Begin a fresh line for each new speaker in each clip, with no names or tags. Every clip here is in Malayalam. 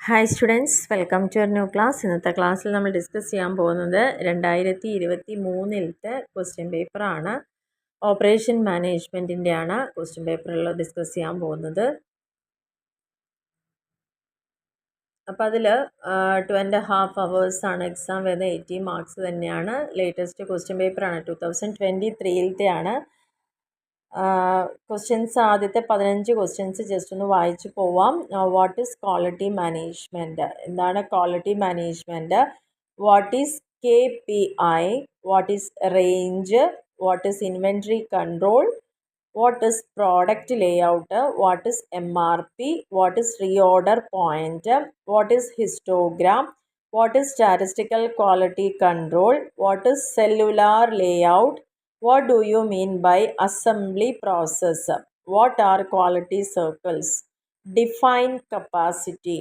Hi students, welcome to new class. ഇന്നത്തെ ക്ലാസ്സിൽ നമ്മൾ ഡിസ്കസ് ചെയ്യാൻ പോകുന്നത് 2023 ക്വസ്റ്റ്യൻ പേപ്പറാണ്. ഓപ്പറേഷൻ മാനേജ്മെൻറ്റിൻ്റെ ആണ് ക്വസ്റ്റ്യൻ പേപ്പറിൽ ഡിസ്കസ് ചെയ്യാൻ പോകുന്നത്. അപ്പോൾ അതിൽ 2.5 hours എക്സാം വരുന്നത്. 80 മാർക്സ് തന്നെയാണ്. ലേറ്റസ്റ്റ് ക്വസ്റ്റ്യൻ പേപ്പറാണ്, 2023 ആണ്. ക്വസ്റ്റ്യൻസ് ആദ്യത്തെ 15 ക്വസ്റ്റ്യൻസ് ജസ്റ്റ് ഒന്ന് വായിച്ചു പോവാം. What is quality management? എന്താണ് quality management? What is KPI? What is range? What is inventory control? What is product layout? What is MRP? What is reorder point? What is histogram? What is statistical quality control? What is cellular layout? What do you mean by assembly process? What are quality circles? Define capacity.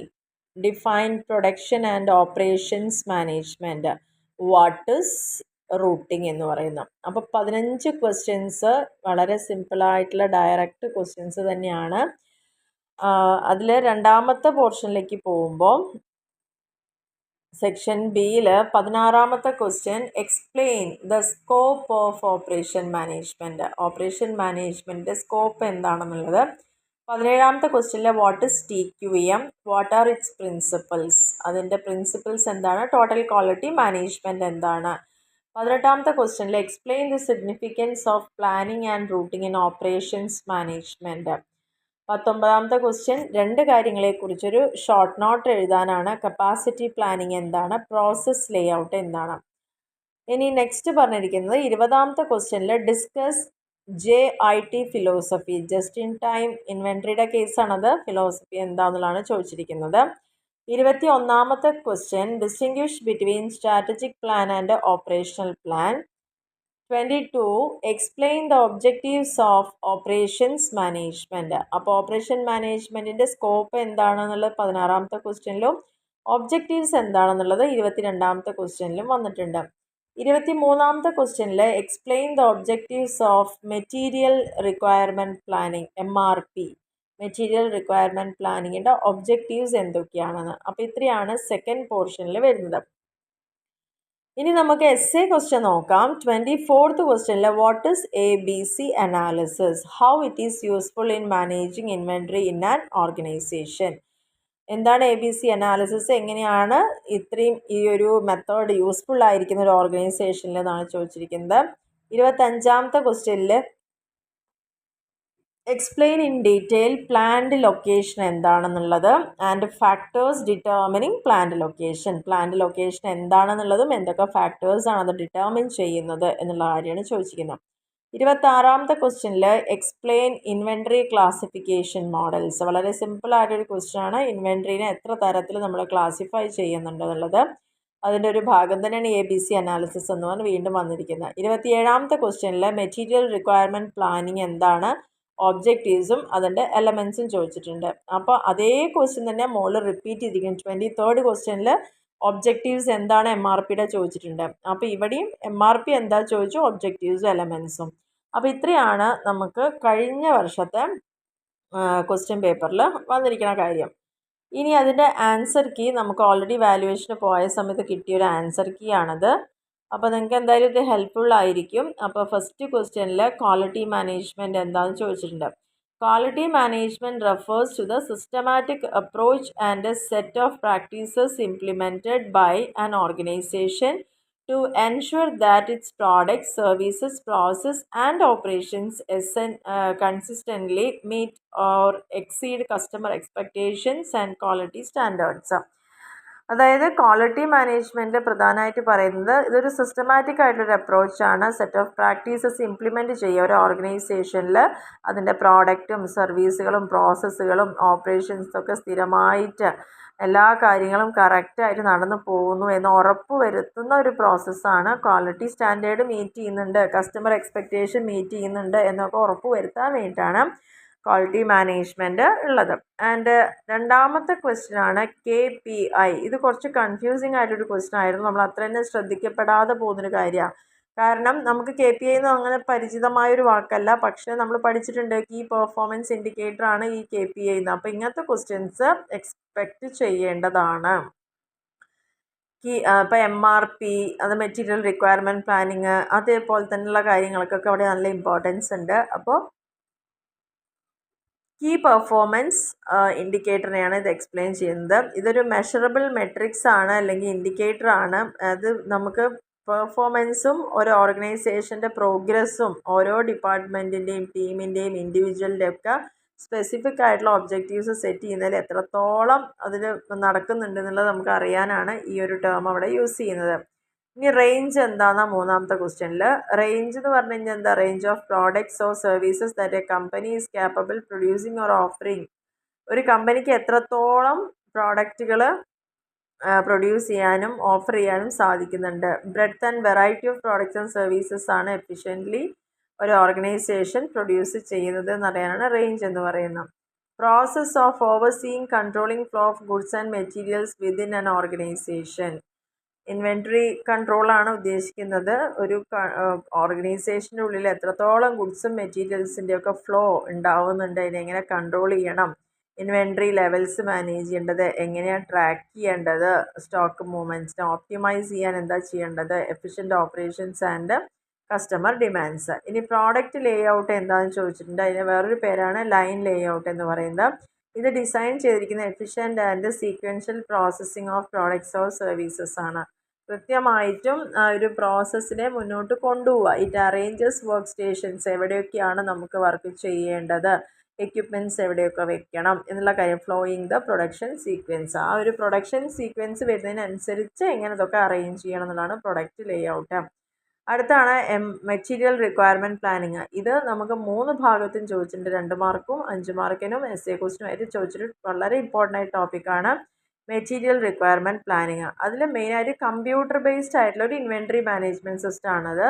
Define production and operations management. What is routing എന്ന് പറയുന്നു. അപ്പോൾ 15 ക്വസ്റ്റ്യൻസ് വളരെ സിമ്പിളായിട്ടുള്ള ഡയറക്റ്റ് ക്വസ്റ്റ്യൻസ് തന്നെയാണ്. അതിൽ രണ്ടാമത്തെ പോർഷനിലേക്ക് പോകുമ്പോൾ സെക്ഷൻ ബിയിൽ 16ാമത്തെ question, explain the scope of operation management. Operation management scope എന്താണെന്നുള്ളത്. 17ാമത്തെ ക്വസ്റ്റ്യനിൽ what is TQM? What are its principles? അതിൻ്റെ പ്രിൻസിപ്പിൾസ് എന്താണ്? ടോട്ടൽ ക്വാളിറ്റി മാനേജ്മെൻറ്റ് എന്താണ്? 18ാമത്തെ ക്വസ്റ്റ്യനിൽ explain the significance of planning and routing in operations management. 19ാമത്തെ ക്വസ്റ്റ്യൻ, രണ്ട് കാര്യങ്ങളെക്കുറിച്ചൊരു ഷോർട്ട് നോട്ട് എഴുതാനാണ്. കപ്പാസിറ്റി പ്ലാനിങ് എന്താണ്? പ്രോസസ് ലേഔട്ട് എന്താണ്? ഇനി നെക്സ്റ്റ് പറഞ്ഞിരിക്കുന്നത് 20ാമത്തെ ക്വസ്റ്റ്യനിൽ discuss JIT philosophy. Just in time ഇൻവെൻട്രിയുടെ കേസാണത്. ഫിലോസഫി എന്താണെന്നുള്ളതാണ് ചോദിച്ചിരിക്കുന്നത്. 21ാമത്തെ question, distinguish between strategic plan and operational plan. 22, explain the objectives of operations management. അപ്പോൾ ഓപ്പറേഷൻ മാനേജ്മെൻറ്റിൻ്റെ സ്കോപ്പ് എന്താണെന്നുള്ളത് 16ാമത്തെ ക്വസ്റ്റ്യനിലും ഒബ്ജക്റ്റീവ്സ് എന്താണെന്നുള്ളത് 22ാമത്തെ ക്വസ്റ്റ്യനിലും വന്നിട്ടുണ്ട്. 23ാമത്തെ ക്വസ്റ്റ്യനിൽ explain the objectives of material requirement planning, MRP. Material requirement പ്ലാനിങ്ങിൻ്റെ ഒബ്ജക്റ്റീവ്സ് എന്തൊക്കെയാണെന്ന്. അപ്പോൾ ഇത്രയാണ് സെക്കൻഡ് പോർഷനിൽ വരുന്നത്. ഇനി നമുക്ക് essay ക്വസ്റ്റ്യൻ നോക്കാം. 24th ക്വസ്റ്റ്യനിൽ what is ABC analysis? How it is useful in managing inventory in an organisation? എന്താണ് ABC അനാലിസിസ്? എങ്ങനെയാണ് ഇത്രയും ഈ ഒരു മെത്തേഡ് യൂസ്ഫുൾ ആയിരിക്കുന്ന ഒരു ഓർഗനൈസേഷനിൽ എന്നാണ് ചോദിച്ചിരിക്കുന്നത്. 25ാമത്തെ ക്വസ്റ്റ്യനിൽ explain in detail plant location എന്താണെന്നുള്ളത് and factors determining plant location. പ്ലാൻഡ് ലൊക്കേഷൻ എന്താണെന്നുള്ളതും എന്തൊക്കെ ഫാക്ടേഴ്സാണ് അത് ഡിറ്റർമിൻ ചെയ്യുന്നത് എന്നുള്ള കാര്യമാണ് ചോദിച്ചിരിക്കുന്നത്. 26ാമത്തെ ക്വസ്റ്റ്യനിൽ എക്സ്പ്ലെയിൻ ഇൻവെൻട്രി ക്ലാസിഫിക്കേഷൻ മോഡൽസ്. വളരെ സിമ്പിളായിട്ടൊരു ക്വസ്റ്റ്യനാണ്. ഇൻവെൻട്രീനെ എത്ര തരത്തിൽ നമ്മൾ ക്ലാസിഫൈ ചെയ്യുന്നുണ്ട് എന്നുള്ളത് അതിൻ്റെ ഒരു ഭാഗം തന്നെയാണ് ABC അനാലിസിസ് എന്ന് പറഞ്ഞ് വീണ്ടും വന്നിരിക്കുന്നത്. 27ാമത്തെ ക്വസ്റ്റ്യനിൽ മെറ്റീരിയൽ റിക്വയർമെൻറ്റ് പ്ലാനിങ് എന്താണ്, ഒബ്ജക്റ്റീവ്സും അതിൻ്റെ എലമെൻസും ചോദിച്ചിട്ടുണ്ട്. അപ്പോൾ അതേ ക്വസ്റ്റ്യൻ തന്നെ മുകളിൽ റിപ്പീറ്റ് ചെയ്തിരിക്കും. 23rd ക്വസ്റ്റ്യനിൽ ഒബ്ജക്റ്റീവ്സ് എന്താണ് MRPയുടെ ചോദിച്ചിട്ടുണ്ട്. അപ്പോൾ ഇവിടെയും MRP എന്താ ചോദിച്ചു, ഒബ്ജക്റ്റീവ്സും എലമെൻസും. അപ്പോൾ ഇത്രയാണ് നമുക്ക് കഴിഞ്ഞ വർഷത്തെ ക്വസ്റ്റ്യൻ പേപ്പറിൽ വന്നിരിക്കുന്ന കാര്യം. ഇനി അതിൻ്റെ ആൻസർ കീ നമുക്ക് ഓൾറെഡി വാല്യുവേഷന് പോയ സമയത്ത് കിട്ടിയൊരു ആൻസർ കീ ആണത്. അപ്പോൾ നിങ്ങൾക്ക് എന്തായാലും ഇത് ഹെൽപ്ഫുൾ ആയിരിക്കും. അപ്പോൾ ഫസ്റ്റ് ക്വസ്റ്റ്യനിൽ ക്വാളിറ്റി മാനേജ്മെൻറ്റ് എന്താണെന്ന് ചോദിച്ചിട്ടുണ്ട്. Quality management refers to the systematic approach and a set of practices implemented by an organization to ensure that its products, services, process and operations consistently meet or exceed customer expectations and quality standards. അതായത് ക്വാളിറ്റി മാനേജ്മെൻറ്റ് പ്രധാനമായിട്ട് പറയുന്നത് ഇതൊരു സിസ്റ്റമാറ്റിക് ആയിട്ടൊരു അപ്രോച്ചാണ്. സെറ്റ് ഓഫ് പ്രാക്ടീസസ് ഇംപ്ലിമെൻറ്റ് ചെയ്യുക ഒരു ഓർഗനൈസേഷനിൽ. അതിൻ്റെ പ്രോഡക്റ്റും സർവീസുകളും പ്രോസസ്സുകളും ഓപ്പറേഷൻസൊക്കെ സ്ഥിരമായിട്ട് എല്ലാ കാര്യങ്ങളും കറക്റ്റായിട്ട് നടന്നു പോകുന്നു എന്ന് ഉറപ്പ് വരുത്തുന്ന ഒരു പ്രോസസ്സാണ്. ക്വാളിറ്റി സ്റ്റാൻഡേർഡ് മീറ്റ് ചെയ്യുന്നുണ്ട്, കസ്റ്റമർ എക്സ്പെക്റ്റേഷൻ മീറ്റ് ചെയ്യുന്നുണ്ട് എന്നൊക്കെ ഉറപ്പ് വരുത്താൻ വേണ്ടിയിട്ടാണ് ക്വാളിറ്റി മാനേജ്മെൻറ്റ് ഉള്ളത്. ആൻഡ് രണ്ടാമത്തെ ക്വസ്റ്റ്യനാണ് KPI. ഇത് കുറച്ച് കൺഫ്യൂസിങ് ആയിട്ടൊരു ക്വസ്റ്റ്യൻ ആയിരുന്നു. നമ്മൾ അത്ര തന്നെ ശ്രദ്ധിക്കപ്പെടാതെ പോകുന്നൊരു കാര്യമാണ്. കാരണം നമുക്ക് KPI എന്ന് അങ്ങനെ പരിചിതമായൊരു വാക്കല്ല, പക്ഷേ നമ്മൾ പഠിച്ചിട്ടുണ്ട് കീ പെർഫോമൻസ് ഇൻഡിക്കേറ്റർ ആണ് ഈ KPI എന്ന്. അപ്പോൾ ഇങ്ങനത്തെ ക്വസ്റ്റ്യൻസ് എക്സ്പെക്റ്റ് ചെയ്യേണ്ടതാണ്. ഇപ്പോൾ MRP, അത് മെറ്റീരിയൽ റിക്വയർമെൻറ്റ് പ്ലാനിങ്, അതേപോലെ തന്നെയുള്ള കാര്യങ്ങൾക്കൊക്കെ അവിടെ നല്ല ഇമ്പോർട്ടൻസ് ഉണ്ട്. അപ്പോൾ കീ പെർഫോമൻസ് ഇൻഡിക്കേറ്ററിനെയാണ് ഇത് എക്സ്പ്ലെയിൻ ചെയ്യുന്നത്. ഇതൊരു മെഷറബിൾ മെട്രിക്സ് ആണ്, അല്ലെങ്കിൽ ഇൻഡിക്കേറ്റർ ആണ്. അത് നമുക്ക് പെർഫോമൻസും ഒരു ഓർഗനൈസേഷൻ്റെ പ്രോഗ്രസ്സും ഓരോ ഡിപ്പാർട്ട്മെൻറ്റിൻ്റെയും ടീമിൻ്റെയും ഇൻഡിവിജ്വലിൻ്റെയും ഒക്കെ സ്പെസിഫിക് ആയിട്ടുള്ള ഒബ്ജക്റ്റീവ്സ് സെറ്റ് ചെയ്യുന്നതിൽ എത്രത്തോളം അതിൽ നടക്കുന്നുണ്ട് എന്നുള്ളത് നമുക്ക് അറിയാനാണ് ഈ ഒരു ടേം അവിടെ യൂസ് ചെയ്യുന്നത്. ഇനി റേഞ്ച് എന്താണെന്നാണ് മൂന്നാമത്തെ ക്വസ്റ്റ്യനിൽ. റേഞ്ച് എന്ന് പറഞ്ഞു കഴിഞ്ഞാൽ എന്താ? Range of products or services that a company is capable producing or offering. ഒരു കമ്പനിക്ക് എത്രത്തോളം പ്രോഡക്റ്റുകൾ പ്രൊഡ്യൂസ് ചെയ്യാനും ഓഫർ ചെയ്യാനും സാധിക്കുന്നുണ്ട്. Breadth and variety of products and services ആണ് എഫിഷ്യൻ്റ്ലി ഒരു ഓർഗനൈസേഷൻ പ്രൊഡ്യൂസ് ചെയ്യുന്നത് എന്നറിയാനാണ് റേഞ്ച് എന്ന് പറയുന്നത്. Process of overseeing controlling flow of goods and materials within an organisation. Inventory കൺട്രോളാണ് ഉദ്ദേശിക്കുന്നത്. ഒരു ഓർഗനൈസേഷൻ്റെ ഉള്ളിൽ എത്രത്തോളം ഗുഡ്സും മെറ്റീരിയൽസിൻ്റെയൊക്കെ ഫ്ലോ ഉണ്ടാവുന്നുണ്ട്, അതിനെങ്ങനെ കൺട്രോൾ ചെയ്യണം, ഇൻവെൻട്രി ലെവൽസ് മാനേജ് ചെയ്യേണ്ടത്, എങ്ങനെയാണ് ട്രാക്ക് ചെയ്യേണ്ടത്, സ്റ്റോക്ക് മൂവ്മെൻറ്റ്സിനെ ഓപ്റ്റിമൈസ് ചെയ്യാൻ എന്താ ചെയ്യേണ്ടത്, efficient operations and customer demands. ഇനി പ്രോഡക്റ്റ് ലേ ഔട്ട് എന്താണെന്ന് ചോദിച്ചിട്ടുണ്ട്. അതിന് വേറൊരു പേരാണ് ലൈൻ ലേ ഔട്ട് എന്ന് പറയുന്നത്. ഇത് ഡിസൈൻ ചെയ്തിരിക്കുന്ന efficient and sequential processing of products or services ആണ്. കൃത്യമായിട്ടും ഒരു പ്രോസസ്സിനെ മുന്നോട്ട് കൊണ്ടുപോവുക. ഇറ്റ് അറേഞ്ചസ് വർക്ക് സ്റ്റേഷൻസ്, എവിടെയൊക്കെയാണ് നമുക്ക് വർക്ക് ചെയ്യേണ്ടത്, എക്യുപ്മെൻറ്റ്സ് എവിടെയൊക്കെ വെക്കണം എന്നുള്ള കാര്യം. ഫ്ലോയിങ് ദ പ്രൊഡക്ഷൻ സീക്വൻസ്, ആ ഒരു പ്രൊഡക്ഷൻ സീക്വൻസ് വരുന്നതിനനുസരിച്ച് എങ്ങനെ ഇതൊക്കെ അറേഞ്ച് ചെയ്യണം എന്നുള്ളതാണ് പ്രൊഡക്റ്റ് ലേ ഔട്ട്. അടുത്താണ് മെറ്റീരിയൽ റിക്വയർമെൻറ്റ് പ്ലാനിങ്. ഇത് നമുക്ക് 3 ഭാഗത്തും ചോദിച്ചിട്ടുണ്ട്. 2 മാർക്കും 5 മാർക്കിനും essay ക്വസ്റ്റിനുമായിട്ട് ചോദിച്ചിട്ട് വളരെ ഇമ്പോർട്ടൻ്റ് ആയ ടോപ്പിക്കാണ് മെറ്റീരിയൽ റിക്വയർമെൻറ്റ് പ്ലാനിങ്. അതിൽ മെയിനായിട്ട് കമ്പ്യൂട്ടർ ബേസ്ഡ് ആയിട്ടുള്ള ഒരു ഇൻവെൻട്രി മാനേജ്മെൻറ്റ് സിസ്റ്റം ആണത്.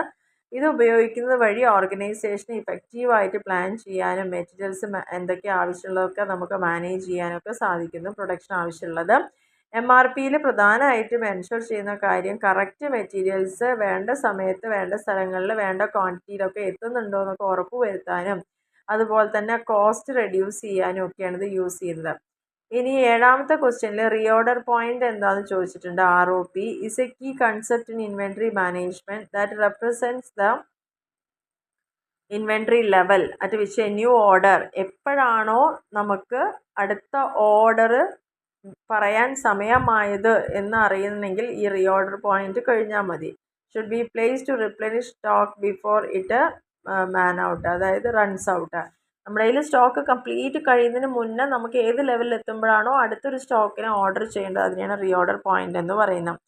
ഇത് ഉപയോഗിക്കുന്നത് വഴി ഓർഗനൈസേഷൻ ഇഫക്റ്റീവായിട്ട് പ്ലാൻ ചെയ്യാനും മെറ്റീരിയൽസ് എന്തൊക്കെ ആവശ്യമുള്ളതൊക്കെ നമുക്ക് മാനേജ് ചെയ്യാനൊക്കെ സാധിക്കുന്നു. പ്രൊഡക്ഷൻ ആവശ്യമുള്ളത് MRPയിൽ പ്രധാനമായിട്ടും എൻഷുർ ചെയ്യുന്ന കാര്യം കറക്റ്റ് മെറ്റീരിയൽസ് വേണ്ട സമയത്ത് വേണ്ട സ്ഥലങ്ങളിൽ വേണ്ട ക്വാണ്ടിറ്റിയിലൊക്കെ എത്തുന്നുണ്ടോ എന്നൊക്കെ ഉറപ്പ് വരുത്താനും അതുപോലെ തന്നെ കോസ്റ്റ് റെഡ്യൂസ് ചെയ്യാനും ഒക്കെയാണ് ഇത് യൂസ് ചെയ്യുന്നത്. ഇനി 7ാമത്തെ ക്വസ്റ്റ്യനിൽ റീഓർഡർ പോയിന്റ് എന്താണെന്ന് ചോദിച്ചിട്ടുണ്ട്. ROP is a key concept in inventory management that represents the inventory level at which a new order, എപ്പോഴാണോ നമുക്ക് അടുത്ത ഓർഡർ പറയാൻ സമയമായത് എന്ന് അറിയുന്നെങ്കിൽ ഈ റീഓർഡർ പോയിന്റ് കഴിഞ്ഞാൽ മതി. Should be place to replenish stock before it man out, അതായത് റൺസ് ഔട്ട്. നമ്മുടെ കയ്യിൽ സ്റ്റോക്ക് കംപ്ലീറ്റ് കഴിയുന്നതിന് മുന്നേ നമുക്ക് ഏത് ലെവലിൽ എത്തുമ്പോഴാണോ അടുത്തൊരു സ്റ്റോക്കിനെ ഓർഡർ ചെയ്യേണ്ടത് അതിനെയാണ് റീഓർഡർ പോയിന്റ് എന്ന് പറയുന്നത്.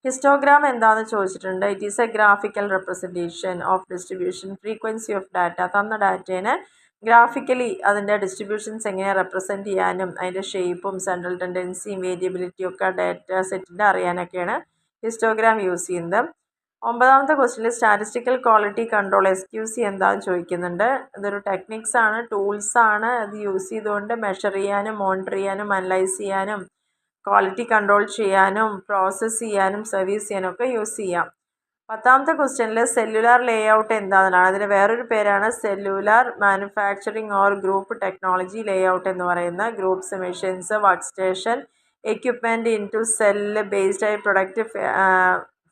ഹിസ്റ്റോഗ്രാം എന്താണെന്ന് ചോദിച്ചിട്ടുണ്ട്. It is A graphical representation of distribution frequency of data. തന്ന ഡാറ്റേനെ ഗ്രാഫിക്കലി അതിൻ്റെ ഡിസ്ട്രിബ്യൂഷൻസ് എങ്ങനെ റെപ്രസെൻറ്റ് ചെയ്യാനും അതിൻ്റെ ഷേപ്പും സെൻട്രൽ ടെൻഡൻസിയും വേരിയബിലിറ്റിയും ഒക്കെ ഡാറ്റ സെറ്റിൻ്റെ അറിയാനൊക്കെയാണ് ഹിസ്റ്റോഗ്രാം യൂസ് ചെയ്യുന്നത്. 9ാമത്തെ ക്വസ്റ്റ്യനിൽ സ്റ്റാറ്റിസ്റ്റിക്കൽ ക്വാളിറ്റി കൺട്രോൾ SQC എന്താണെന്ന് ചോദിക്കുന്നുണ്ട്. ഇതൊരു ടെക്നിക്സ് ആണ്, ടൂൾസ് ആണ്. അത് യൂസ് ചെയ്തുകൊണ്ട് മെഷർ ചെയ്യാനും മോണിറ്റർ ചെയ്യാനും അനലൈസ് ചെയ്യാനും ക്വാളിറ്റി കൺട്രോൾ ചെയ്യാനും പ്രോസസ്സ് ചെയ്യാനും സർവീസ് ചെയ്യാനും ഒക്കെ യൂസ് ചെയ്യാം. 10ാമത്തെ ക്വസ്റ്റ്യനിൽ സെല്ലുലാർ ലേ ഔട്ട് എന്താണെന്നാണ്. അതിന് വേറൊരു പേരാണ് cellular manufacturing or group technology layout എന്ന് പറയുന്ന. Groups, machines, work station, equipment into cell based ആയി product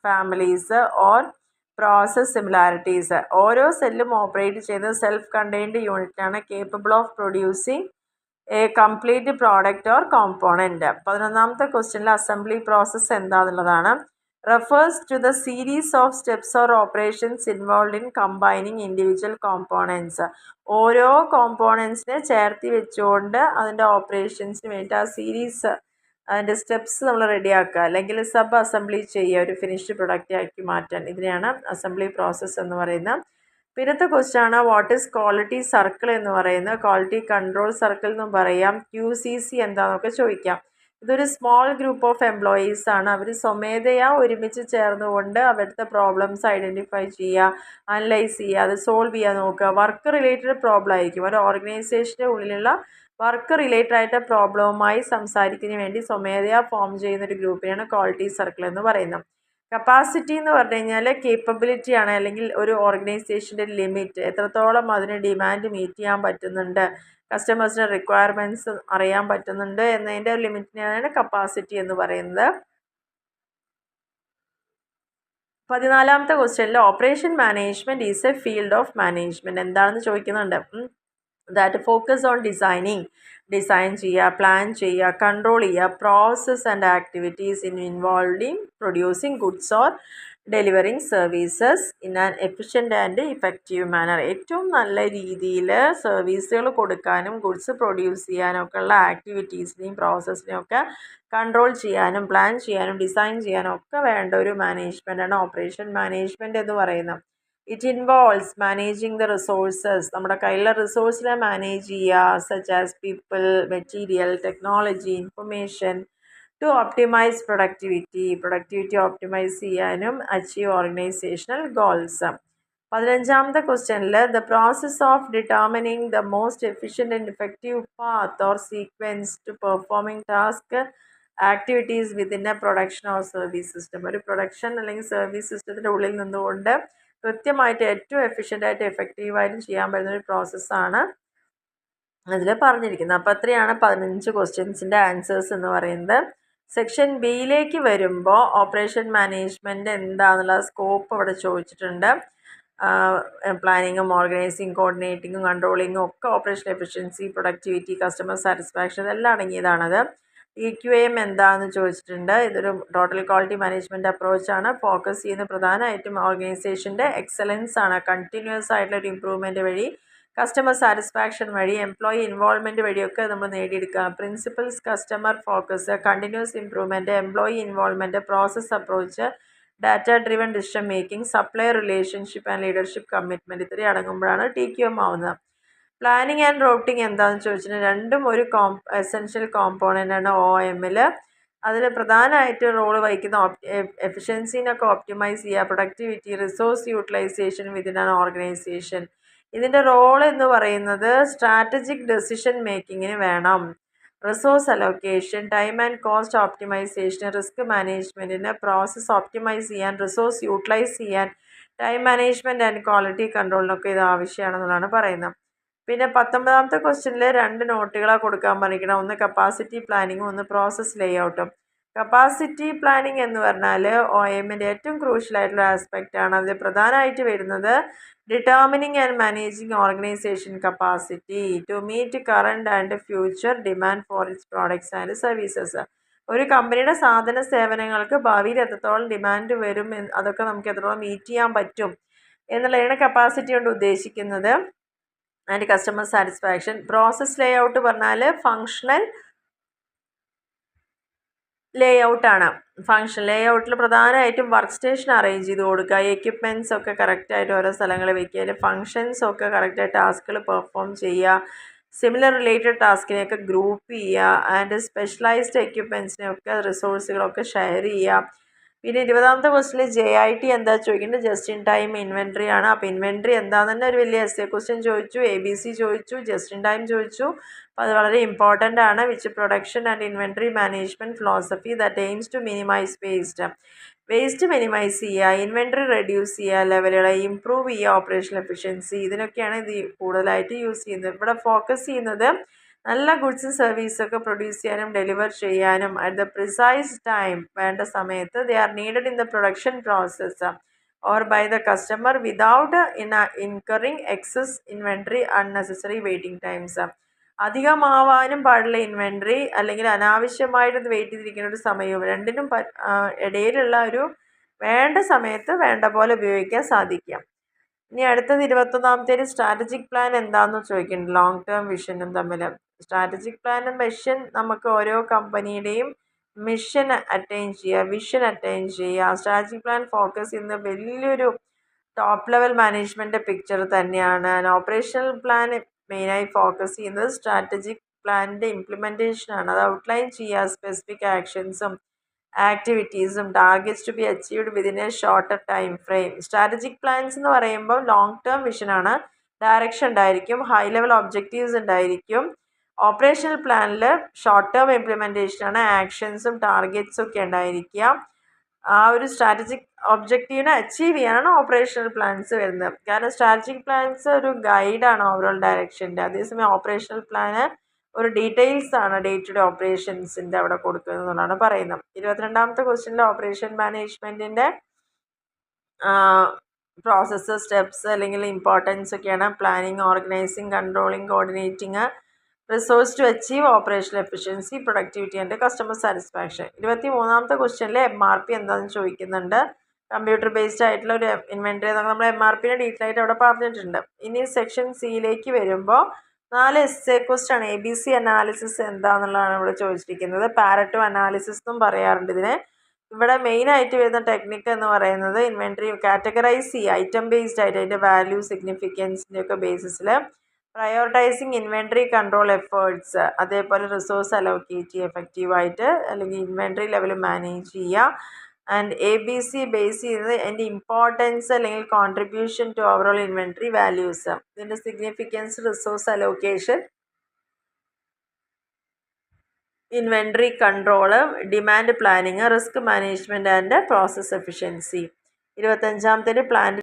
families or process similarities. ഓരോ സെല്ലും ഓപ്പറേറ്റ് ചെയ്യുന്നത് സെൽഫ് കണ്ടെയ്ൻഡ് യൂണിറ്റാണ്, capable of producing a complete product or component. 11ാമത്തെ ക്വസ്റ്റ്യനിൽ അസംബ്ലി പ്രോസസ്സ് എന്താണെന്നുള്ളതാണ്. refers to the series of steps or operations involved in combining individual components. ഓരോ കോമ്പോണൻസിനെ ചേർത്തി വെച്ചുകൊണ്ട് അതിൻ്റെ ഓപ്പറേഷൻസിന് വേണ്ടി ആ സീരീസ് അതിൻ്റെ സ്റ്റെപ്സ് നമ്മൾ റെഡിയാക്കുക, അല്ലെങ്കിൽ സബ് അസംബ്ലി ചെയ്യുക, ഒരു ഫിനിഷ്ഡ് പ്രൊഡക്റ്റ് ആക്കി മാറ്റാൻ. ഇതിനെയാണ് അസംബ്ലി പ്രോസസ്സ് എന്ന് പറയുന്നത്. പിന്നത്തെ ക്വസ്റ്റ്യൻ ആണ് വാട്ട് ഈസ് ക്വാളിറ്റി സർക്കിൾ എന്ന് പറയുന്നത്. ക്വാളിറ്റി കൺട്രോൾ സർക്കിൾ എന്നും പറയാം. QCC എന്താണെന്നൊക്കെ ചോദിക്കാം. ഇതൊരു സ്മോൾ ഗ്രൂപ്പ് ഓഫ് എംപ്ലോയീസ് ആണ്. അവർ സ്വമേധയാ ഒരുമിച്ച് ചേർന്നുകൊണ്ട് അവരുടെ പ്രോബ്ലംസ് ഐഡൻറ്റിഫൈ ചെയ്യുക, അനലൈസ് ചെയ്യുക, അത് സോൾവ് ചെയ്യാൻ നോക്കുക. വർക്ക് റിലേറ്റഡ് പ്രോബ്ലം ആയിരിക്കും. ഒരു ഓർഗനൈസേഷൻ്റെ ഉള്ളിലുള്ള വർക്ക് റിലേറ്റഡ് ആയിട്ട് പ്രോബ്ലവുമായി സംസാരിക്കുന്നതിന് വേണ്ടി സ്വമേധയാ ഫോം ചെയ്യുന്നൊരു ഗ്രൂപ്പിനെയാണ് ക്വാളിറ്റി സർക്കിൾ എന്ന് പറയുന്നത്. കപ്പാസിറ്റി എന്ന് പറഞ്ഞു കഴിഞ്ഞാൽ കേപ്പബിലിറ്റി ആണ്, അല്ലെങ്കിൽ ഒരു ഓർഗനൈസേഷൻ്റെ ലിമിറ്റ്, എത്രത്തോളം അതിന് ഡിമാൻഡ് മീറ്റ് ചെയ്യാൻ പറ്റുന്നുണ്ട്, കസ്റ്റമേഴ്സിൻ്റെ റിക്വയർമെൻറ്റ്സ് അറിയാൻ പറ്റുന്നുണ്ട് എന്നതിൻ്റെ ലിമിറ്റിനെയാണ് കപ്പാസിറ്റി എന്ന് പറയുന്നത്. 14ാമത്തെ ക്വസ്റ്റ്യനിൽ operation management is a field of management എന്താണെന്ന് ചോദിക്കുന്നുണ്ട്. ദാറ്റ് ഫോക്കസ് ഓൺ ഡിസൈൻ ചെയ്യുക, പ്ലാൻ ചെയ്യുക, കൺട്രോൾ ചെയ്യുക process and activities involving producing goods or delivering services in an efficient and effective manner. ഏറ്റവും നല്ല രീതിയിൽ സർവീസുകൾ കൊടുക്കാനും ഗുഡ്സ് പ്രൊഡ്യൂസ് ചെയ്യാനും ഒക്കെ ഉള്ള ആക്ടിവിറ്റീസിനെയും പ്രോസസ്സിനെയും ഒക്കെ കൺട്രോൾ ചെയ്യാനും പ്ലാൻ ചെയ്യാനും ഡിസൈൻ ചെയ്യാനും ഒക്കെ വേണ്ട ഒരു മാനേജ്മെൻറ്റാണ് ഓപ്പറേഷൻ മാനേജ്മെൻറ്റ് എന്ന് പറയുന്നത്. It involves managing the resources, നമ്മുടെ കയ്യിലുള്ള റിസോഴ്സിനെ മാനേജ് ചെയ്യുക, such as people, material, technology, information, to optimize productivity optimize ചെയ്യാനും അച്ചീവ് ഓർഗനൈസേഷണൽ ഗോൾസ്. 15ാമത്തെ ക്വസ്റ്റ്യനിൽ the process of determining the most efficient and effective path or sequence to performing task activities within a production or service system. ഒരു പ്രൊഡക്ഷൻ അല്ലെങ്കിൽ സർവീസ് സിസ്റ്റത്തിൻ്റെ ഉള്ളിൽ നിന്നുകൊണ്ട് കൃത്യമായിട്ട് ഏറ്റവും എഫിഷ്യൻ്റായിട്ട് എഫക്റ്റീവായിട്ടും ചെയ്യാൻ പറ്റുന്ന ഒരു പ്രോസസ്സാണ് അതിൽ പറഞ്ഞിരിക്കുന്നത്. അപ്പോൾ അത്രയാണ് 15 ക്വസ്റ്റ്യൻസിൻ്റെ ആൻസേഴ്സ് എന്ന് പറയുന്നത്. സെക്ഷൻ ബിയിലേക്ക് വരുമ്പോൾ ഓപ്പറേഷൻ മാനേജ്മെൻറ്റ് എന്താണെന്നുള്ള സ്കോപ്പ് അവിടെ ചോദിച്ചിട്ടുണ്ട്. പ്ലാനിങ്ങും ഓർഗനൈസിങ് കോർഡിനേറ്റിങ്ങും കൺട്രോളിങ്ങും ഒക്കെ operation efficiency, productivity, customer satisfaction ഇതെല്ലാം അടങ്ങിയതാണത്. TQM എന്താണെന്ന് ചോദിച്ചിട്ടുണ്ട്. ഇതൊരു ടോട്ടൽ ക്വാളിറ്റി മാനേജ്മെൻറ്റ് അപ്രോച്ചാണ്. ഫോക്കസ് ചെയ്യുന്ന പ്രധാനമായിട്ടും ഓർഗനൈസേഷൻ്റെ എക്സലൻസ് ആണ്. കണ്ടിന്യൂസ് ആയിട്ടുള്ളൊരു ഇമ്പ്രൂവ്മെൻറ്റ് വഴി, കസ്റ്റമർ സാറ്റിസ്ഫാക്ഷൻ വഴി, എംപ്ലോയി ഇൻവോൾവ്മെൻറ്റ് വഴിയൊക്കെ നമ്മൾ നേടിയെടുക്കുക. Principles customer focus, continuous improvement, employee involvement, process approach, data driven decision making, supplier relationship and leadership commitment ഇത്രയും അടങ്ങുമ്പോഴാണ് TQM ആവുന്നത്. പ്ലാനിങ് ആൻഡ് റൂട്ടിങ് എന്താണെന്ന് ചോദിച്ചിട്ടുണ്ടെങ്കിൽ രണ്ടും ഒരു എസെൻഷ്യൽ കോമ്പോണൻ്റാണ് OMൽ. അതിൽ പ്രധാനമായിട്ട് റോള് വഹിക്കുന്ന എഫിഷ്യൻസിനൊക്കെ ഓപ്റ്റിമൈസ് ചെയ്യുക, productivity, resource utilisation within an organisation. ഇതിൻ്റെ റോൾ എന്ന് പറയുന്നത് സ്ട്രാറ്റജിക് ഡെസിഷൻ മേക്കിങ്ങിന് വേണം, resource allocation, time and cost optimisation, risk മാനേജ്മെൻറ്റിന്, പ്രോസസ്സ് ഓപ്റ്റിമൈസ് ചെയ്യാൻ, റിസോഴ്സ് യൂട്ടിലൈസ് ചെയ്യാൻ, ടൈം മാനേജ്മെൻറ്റ് ആൻഡ് ക്വാളിറ്റി കൺട്രോളിനൊക്കെ ഇത് ആവശ്യമാണെന്നുള്ളതാണ് പറയുന്നത്. പിന്നെ 19ാമത്തെ ക്വസ്റ്റ്യനിൽ 2 നോട്ടുകളാണ് കൊടുക്കാൻ പറഞ്ഞിരിക്കണം. ഒന്ന് കപ്പാസിറ്റി പ്ലാനിങ്ങും ഒന്ന് പ്രോസസ് ലേഔട്ടും. കപ്പാസിറ്റി പ്ലാനിങ് എന്ന് പറഞ്ഞാൽ OMൻ്റെ ഏറ്റവും ക്രൂഷ്യലായിട്ടുള്ള ആസ്പെക്റ്റാണ്. അതിൽ പ്രധാനമായിട്ട് വരുന്നത് determining and managing organization capacity to meet current and future demand for its products and services. ഒരു കമ്പനിയുടെ സാധന സേവനങ്ങൾക്ക് ഭാവിയിൽ എത്രത്തോളം ഡിമാൻഡ് വരും, അതൊക്കെ നമുക്ക് എത്രത്തോളം മീറ്റ് ചെയ്യാൻ പറ്റും എന്നുള്ളതാണ് കപ്പാസിറ്റി കൊണ്ട് ഉദ്ദേശിക്കുന്നത്. And customer satisfaction. Process layout പറഞ്ഞാൽ ഫങ്ഷണൽ ലേഔട്ടാണ്. ഫങ്ഷൻ ലേഔട്ടിൽ പ്രധാനമായിട്ടും വർക്ക് സ്റ്റേഷൻ അറേഞ്ച് ചെയ്ത് കൊടുക്കുക, എക്യുപ്മെൻറ്റ്സ് ഒക്കെ കറക്റ്റായിട്ട് ഓരോ സ്ഥലങ്ങളിൽ വയ്ക്കുക, അതിൽ ഫങ്ഷൻസ് ഒക്കെ കറക്റ്റായിട്ട് ടാസ്കുകൾ പെർഫോം ചെയ്യുക, സിമിലർ റിലേറ്റഡ് ടാസ്കിനെയൊക്കെ ഗ്രൂപ്പ് ചെയ്യുക, ആൻഡ് സ്പെഷ്യലൈസ്ഡ് എക്യുപ്മെൻറ്റ്സിനെയൊക്കെ റിസോഴ്സുകളൊക്കെ ഷെയർ ചെയ്യുക. പിന്നെ 20ാമത്തെ ക്വസ്റ്റ്യനിൽ JIT എന്താ ചോദിക്കുന്നത്, ജസ്റ്റ് ഇൻ ടൈം ഇൻവെൻട്രി ആണ്. അപ്പോൾ ഇൻവെൻട്രി എന്താണെന്ന് തന്നെ ഒരു വലിയ essay ക്വസ്റ്റ്യൻ ചോദിച്ചു, ABC ചോദിച്ചു, ജസ്റ്റ് ഇൻ ടൈം ചോദിച്ചു. അപ്പോൾ അത് വളരെ ഇമ്പോർട്ടൻ്റ് ആണ്. Which production and inventory management philosophy that aims to minimize waste minimize ചെയ്യുക, ഇൻവെൻട്രി റെഡ്യൂസ് ചെയ്യുക, ലെവലുകളെ ഇംപ്രൂവ് ചെയ്യുക, ഓപ്പറേഷണൽ എഫിഷ്യൻസി, ഇതിനൊക്കെയാണ് ഇത് കൂടുതലായിട്ട് യൂസ് ചെയ്യുന്നത്. ഇവിടെ ഫോക്കസ് ചെയ്യുന്നത് നല്ല ഗുഡ്സും സർവീസൊക്കെ പ്രൊഡ്യൂസ് ചെയ്യാനും ഡെലിവർ ചെയ്യാനും അറ്റ് ദ പ്രിസൈസ് ടൈം വേണ്ട സമയത്ത് they are needed in the production process or by the customer without incurring excess inventory unnecessary waiting times. അധികമാവാനും പാടില്ല ഇൻവെൻട്രി, അല്ലെങ്കിൽ അനാവശ്യമായിട്ട് വെയിറ്റ് ചെയ്തിരിക്കുന്ന ഒരു സമയവും, രണ്ടിനും ഇടയിലുള്ള ഒരു വേണ്ട സമയത്ത് വേണ്ട പോലെ ഉപയോഗിക്കാൻ സാധിക്കുക. ഇനി അടുത്തത് 21ാമത്തേന് സ്ട്രാറ്റജിക് പ്ലാൻ എന്താണെന്ന് ചോദിക്കുന്നുണ്ട്. ലോങ് ടേം വിഷനും തമ്മിൽ. സ്ട്രാറ്റജിക് പ്ലാനും വിഷൻ നമുക്ക് ഓരോ കമ്പനിയുടെയും മിഷൻ അറ്റൈൻ ചെയ്യുക, വിഷൻ അറ്റൈൻ ചെയ്യുക. സ്ട്രാറ്റജിക് പ്ലാൻ ഫോക്കസ് ചെയ്യുന്ന വലിയൊരു ടോപ്പ് ലെവൽ മാനേജ്മെൻറ്റ് പിക്ചർ തന്നെയാണ്. ഓപ്പറേഷണൽ പ്ലാൻ മെയിനായി ഫോക്കസ് ചെയ്യുന്നത് സ്ട്രാറ്റജിക് പ്ലാനിൻ്റെ ഇംപ്ലിമെൻറ്റേഷനാണ്. അത് ഔട്ട്ലൈൻ ചെയ്യുക, സ്പെസിഫിക് ആക്ഷൻസും ആക്ടിവിറ്റീസും targets to be achieved within a shorter time frame. Strategic plans എന്ന് പറയുമ്പോൾ ലോങ് ടേം വിഷനാണ്, ഡയറക്ഷൻ ഉണ്ടായിരിക്കും, ഹൈ ലെവൽ ഒബ്ജക്റ്റീവ്സ് ഉണ്ടായിരിക്കും. ഓപ്പറേഷണൽ പ്ലാനിൽ ഷോർട്ട് ടേം ഇംപ്ലിമെൻറ്റേഷനാണ്, ആക്ഷൻസും ടാർഗറ്റ്സും ഒക്കെ ഉണ്ടായിരിക്കുക. ആ ഒരു സ്ട്രാറ്റജിക് ഒബ്ജക്റ്റീവിനെ അച്ചീവ് ചെയ്യാനാണ് ഓപ്പറേഷണൽ പ്ലാൻസ് വരുന്നത്. കാരണം സ്ട്രാറ്റജിക് പ്ലാൻസ് ഒരു ഗൈഡാണ് ഓവറോൾ ഡയറക്ഷൻ്റെ. അതേസമയം ഓപ്പറേഷണൽ പ്ലാന് ഒരു ഡീറ്റെയിൽസ് ആണ് ഡേ ടു ഡേ ഓപ്പറേഷൻസിൻ്റെ അവിടെ കൊടുക്കുന്നത് എന്നുള്ളതാണ് പറയുന്നത്. 22ാമത്തെ ക്വസ്റ്റ്യനിൽ ഓപ്പറേഷൻ മാനേജ്മെൻറ്റിൻ്റെ പ്രോസസ്സ്, സ്റ്റെപ്സ് അല്ലെങ്കിൽ ഇമ്പോർട്ടൻസ് ഒക്കെയാണ്. Planning, organising, controlling, coordinating, resource to achieve operational efficiency, productivity and customer satisfaction. 23ാമത്തെ ക്വസ്റ്റ്യനിൽ MRP എന്താണെന്ന് ചോദിക്കുന്നുണ്ട്. കമ്പ്യൂട്ടർ ബേസ്ഡ് ആയിട്ടുള്ള ഒരു ഇൻവെൻറ്ററി എന്നൊക്കെ നമ്മൾ MRP ഡീറ്റെയിൽ ആയിട്ട് അവിടെ പറഞ്ഞിട്ടുണ്ട്. ഇനി സെക്ഷൻ സിയിലേക്ക് വരുമ്പോൾ 4 essay ക്വസ്റ്റ്യൻ ആണ്. ABC അനാലിസിസ് എന്താണെന്നുള്ളതാണ് ഇവിടെ ചോദിച്ചിരിക്കുന്നത്. പാരറ്റോ അനാലിസിസ് എന്നും പറയാറുണ്ട് ഇതിനെ. ഇവിടെ മെയിനായിട്ട് വരുന്ന ടെക്നിക്ക് എന്ന് പറയുന്നത് ഇൻവെൻറ്ററി കാറ്റഗറൈസ് ചെയ്യുക, ഐറ്റം ബേസ്ഡ് ആയിട്ട് അതിൻ്റെ വാല്യൂ, സിഗ്നിഫിക്കൻസിൻ്റെ ഒക്കെ ബേസിസിൽ പ്രയോറിറ്റൈസിങ് ഇൻവെൻറ്ററി കൺട്രോൾ എഫേർട്സ്, അതേപോലെ റിസോഴ്സ് അലോക്കേറ്റ് ചെയ്യുക എഫക്റ്റീവായിട്ട്, അല്ലെങ്കിൽ ഇൻവെൻറ്ററി ലെവൽ മാനേജ് ചെയ്യുക. ആൻഡ് ABC ബേസ് ചെയ്യുന്നത് അതിൻ്റെ ഇമ്പോർട്ടൻസ് അല്ലെങ്കിൽ contribution to overall inventory values, ഇതിൻ്റെ significance, resource allocation, inventory control, demand planning, risk management and process efficiency. 25ാമത്തേത് പ്ലാന്റ്